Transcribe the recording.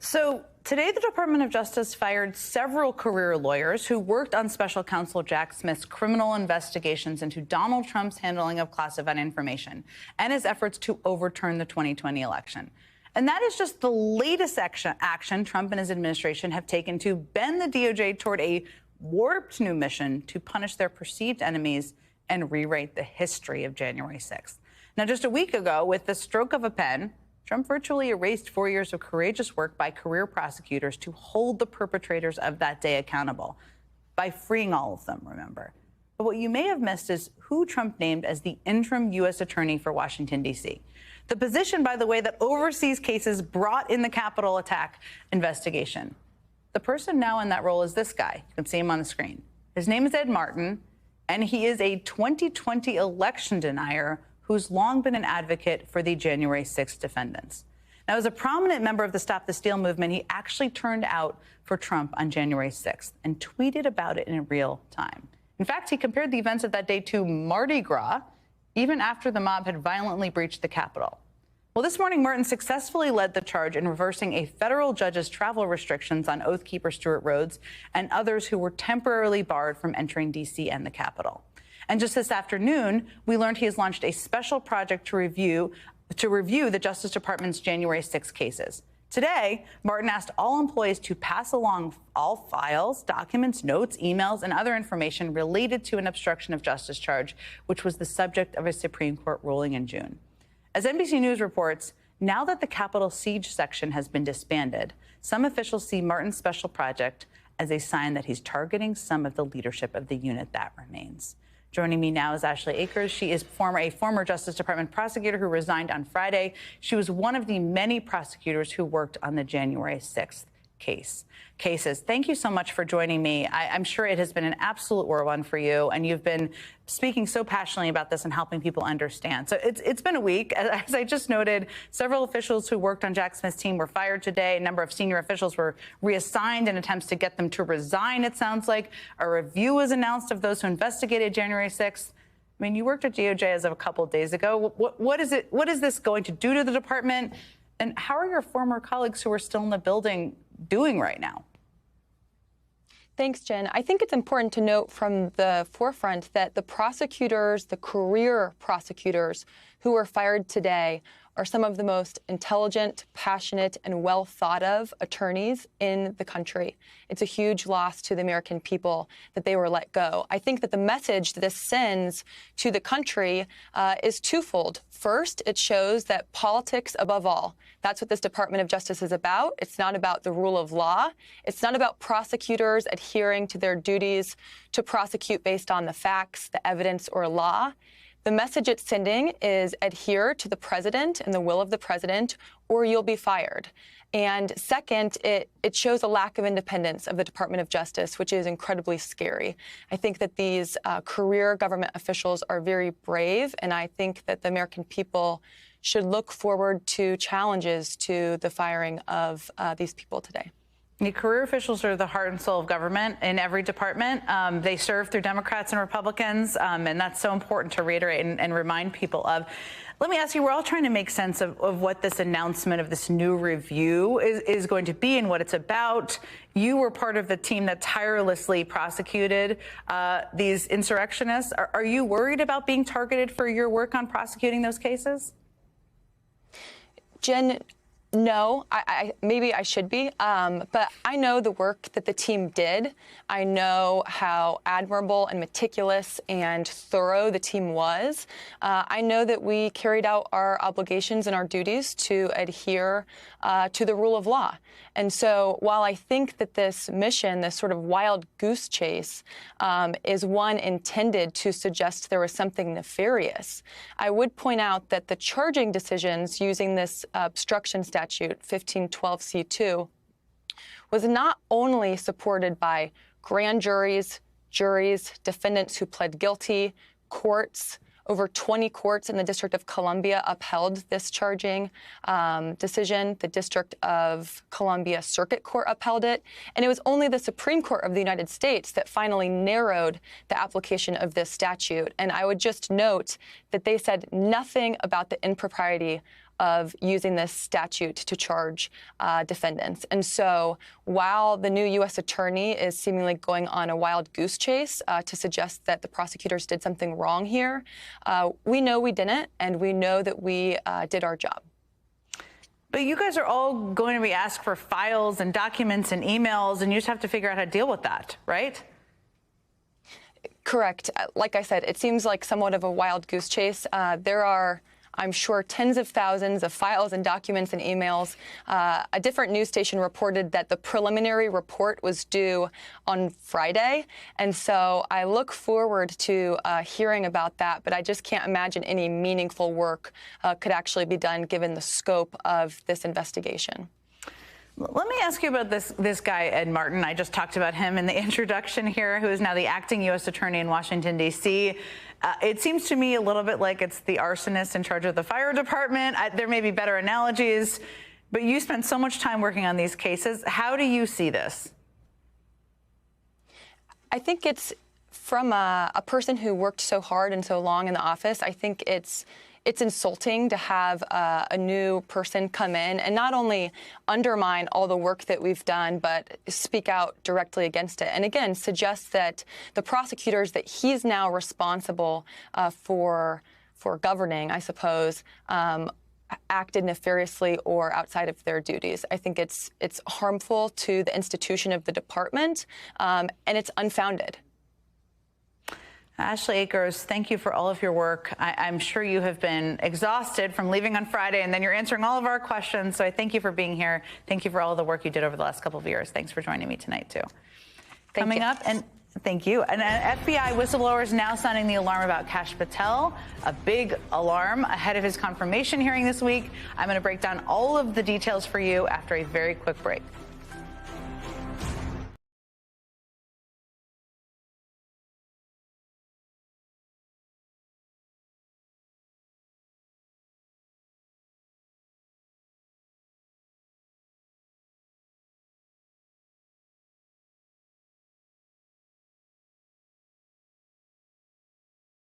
So today, the Department of Justice fired several career lawyers who worked on special counsel Jack Smith's criminal investigations into Donald Trump's handling of classified information and his efforts to overturn the 2020 election. And that is just the latest action Trump and his administration have taken to bend the DOJ toward a warped new mission to punish their perceived enemies and rewrite the history of January 6th. Now, just a week ago, with the stroke of a pen, Trump virtually erased 4 years of courageous work by career prosecutors to hold the perpetrators of that day accountable by freeing all of them, remember. But what you may have missed is who Trump named as the interim U.S. attorney for Washington, D.C. The position, by the way, that oversees cases brought in the Capitol attack investigation. The person now in that role is this guy. You can see him on the screen. His name is Ed Martin, and he is a 2020 election denier who's long been an advocate for the January 6th defendants. Now, as a prominent member of the Stop the Steal movement, he actually turned out for Trump on January 6th and tweeted about it in real time. In fact, he compared the events of that day to Mardi Gras, even after the mob had violently breached the Capitol. Well, this morning, Martin successfully led the charge in reversing a federal judge's travel restrictions on Oath Keeper Stuart Rhodes and others who were temporarily barred from entering D.C. and the Capitol. And just this afternoon, we learned he has launched a special project to review the Justice Department's January 6 cases. Today, Martin asked all employees to pass along all files, documents, notes, emails, and other information related to an obstruction of justice charge, which was the subject of a Supreme Court ruling in June. As NBC News reports, now that the Capitol siege section has been disbanded, some officials see Martin's special project as a sign that he's targeting some of the leadership of the unit that remains. Joining me now is Ashley Akers. She is a former Justice Department prosecutor who resigned on Friday. She was one of the many prosecutors who worked on the January 6th cases. Thank you so much for joining me. I'm sure it has been an absolute whirlwind for you, and you've been speaking so passionately about this and helping people understand. So it's been a week. As I just noted, several officials who worked on Jack Smith's team were fired today. A number of senior officials were reassigned in attempts to get them to resign, it sounds like. A review was announced of those who investigated January 6th. I mean, you worked at DOJ as of a couple of days ago. What is this going to do to the department? And how are your former colleagues who are still in the building doing right now? Thanks, Jen. I think it's important to note from the forefront that the prosecutors, the career prosecutors who were fired today are some of the most intelligent, passionate, and well thought of attorneys in the country. It's a huge loss to the American people that they were let go. I think that the message that this sends to the country is twofold. First, it shows that politics above all. That's what this Department of Justice is about. It's not about the rule of law. It's not about prosecutors adhering to their duties to prosecute based on the facts, the evidence, or law. The message it's sending is adhere to the president and the will of the president, or you'll be fired. And second, it shows a lack of independence of the Department of Justice, which is incredibly scary. I think that these career government officials are very brave, and I think that the American people should look forward to challenges to the firing of these people today. The career officials are the heart and soul of government in every department. They serve through Democrats and Republicans, and that's so important to reiterate and remind people of. Let me ask you, we're all trying to make sense of what this announcement of this new review is going to be and what it's about. You were part of the team that tirelessly prosecuted these insurrectionists. Are you worried about being targeted for your work on prosecuting those cases? Jen, no, maybe I should be, but I know the work that the team did. I know how admirable and meticulous and thorough the team was. I know that we carried out our obligations and our duties to adhere to the rule of law. And so while I think that this mission, this sort of wild goose chase, is one intended to suggest there was something nefarious, I would point out that the charging decisions using this obstruction statute, 1512C2, was not only supported by grand juries, defendants who pled guilty, courts. Over 20 courts in the District of Columbia upheld this charging decision. The District of Columbia Circuit Court upheld it. And it was only the Supreme Court of the United States that finally narrowed the application of this statute. And I would just note that they said nothing about the impropriety of using this statute to charge defendants. And so while the new U.S. attorney is seemingly going on a wild goose chase to suggest that the prosecutors did something wrong here, we know we didn't, and we know that we did our job. But you guys are all going to be asked for files and documents and emails, and you just have to figure out how to deal with that, right? Correct. Like I said, it seems like somewhat of a wild goose chase. There are, I'm sure, tens of thousands of files and documents and emails. A different news station reported that the preliminary report was due on Friday. And so I look forward to hearing about that, but I just can't imagine any meaningful work could actually be done given the scope of this investigation. Let me ask you about this guy, Ed Martin. I just talked about him in the introduction here, who is now the acting U.S. attorney in Washington, D.C. It seems to me a little bit like it's the arsonist in charge of the fire department. There may be better analogies, but you spent so much time working on these cases. How do you see this? I think it's from a person who worked so hard and so long in the office. I think it's insulting to have a new person come in and not only undermine all the work that we've done, but speak out directly against it. And again, suggest that the prosecutors that he's now responsible for governing, I suppose, acted nefariously or outside of their duties. I think it's harmful to the institution of the department, and it's unfounded. Ashley Akers, thank you for all of your work. I'm sure you have been exhausted from leaving on Friday, and then you're answering all of our questions. So I thank you for being here. Thank you for all of the work you did over the last couple of years. Thanks for joining me tonight, too. Coming up, and thank you. And an FBI whistleblower is now sounding the alarm about Kash Patel, a big alarm ahead of his confirmation hearing this week. I'm going to break down all of the details for you after a very quick break.